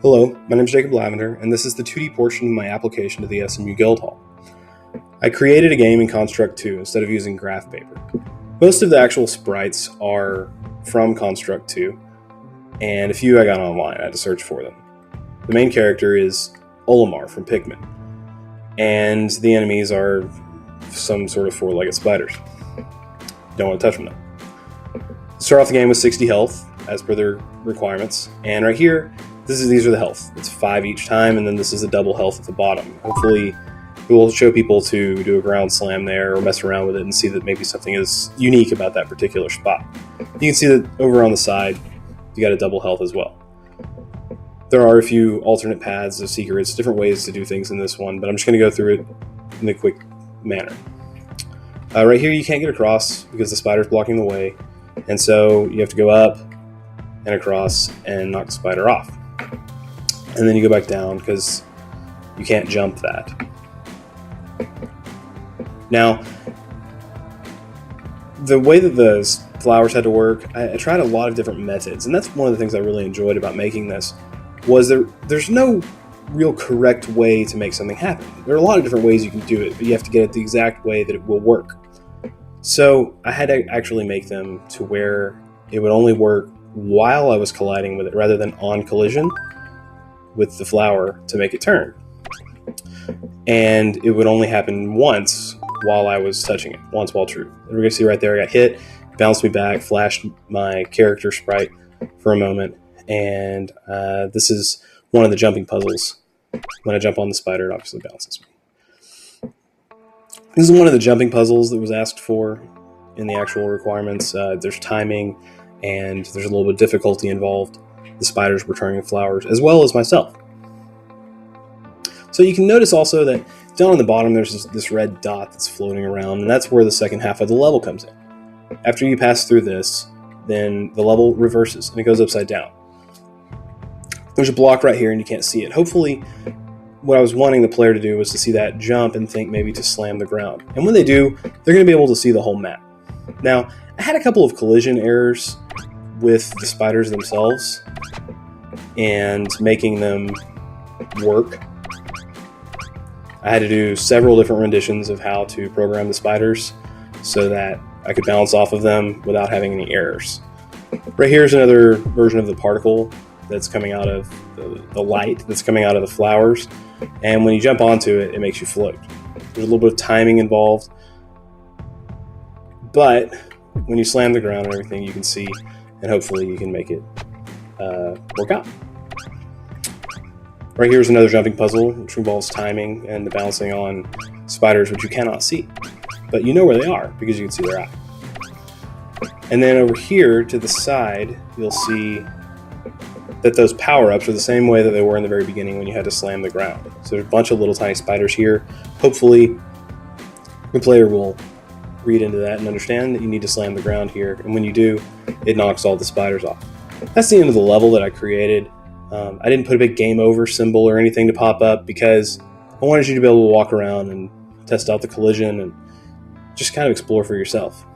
Hello, my name is Jacob Lavender, and this is the 2D portion of my application to the SMU Guildhall. I created a game in Construct 2 instead of using graph paper. Most of the actual sprites are from Construct 2, and a few I got online. I had to search for them. The main character is Olimar from Pikmin, and the enemies are some sort of four-legged spiders. Don't want to touch them though. Start off the game with 60 health, as per their requirements, and right here, these are the health. It's 5 each time, and then this is a double health at the bottom. Hopefully, it will show people to do a ground slam there or mess around with it and see that maybe something is unique about that particular spot. You can see that over on the side, you got a double health as well. There are a few alternate paths of secrets, different ways to do things in this one, but I'm just going to go through it in a quick manner. Right here, you can't get across because the spider's blocking the way, and so you have to go up and across and knock the spider off. And then you go back down because you can't jump that. Now, the way that the flowers had to work, I tried a lot of different methods, and that's one of the things I really enjoyed about making this, was there's no real correct way to make something happen. There are a lot of different ways you can do it, but you have to get it the exact way that it will work. So I had to actually make them to where it would only work while I was colliding with it, rather than on collision with the flower to make it turn. And it would only happen once while I was touching it, once while true. And we're going to see right there, I got hit, bounced me back, flashed my character sprite for a moment, and this is one of the jumping puzzles. When I jump on the spider, it obviously bounces me. This is one of the jumping puzzles that was asked for in the actual requirements. There's timing, and there's a little bit of difficulty involved. The spiders returning the flowers, as well as myself. So you can notice also that down on the bottom there's this red dot that's floating around, and that's where the second half of the level comes in. After you pass through this, then the level reverses and it goes upside down. There's a block right here and you can't see it. Hopefully, what I was wanting the player to do was to see that jump and think maybe to slam the ground. And when they do, they're going to be able to see the whole map. Now, I had a couple of collision errors with the spiders themselves and making them work. I had to do several different renditions of how to program the spiders so that I could bounce off of them without having any errors. Right here is another version of the particle that's coming out of the light that's coming out of the flowers, and when you jump onto it, it makes you float. There's a little bit of timing involved, but when you slam the ground and everything, you can see, and hopefully you can make it work out. Right here is another jumping puzzle, which involves timing and the bouncing on spiders, which you cannot see. But you know where they are, because you can see their eye. And then over here to the side, you'll see that those power-ups are the same way that they were in the very beginning when you had to slam the ground. So there's a bunch of little tiny spiders here. Hopefully, the player will read into that and understand that you need to slam the ground here. And when you do, it knocks all the spiders off. That's the end of the level that I created. I didn't put a big game over symbol or anything to pop up because I wanted you to be able to walk around and test out the collision and just kind of explore for yourself.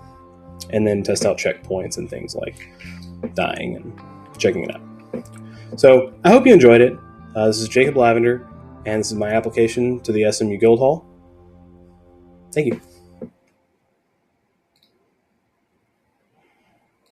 And then test out checkpoints and things like dying and checking it out. So I hope you enjoyed it. This is Jacob Lavender, and this is my application to the SMU Guildhall. Thank you.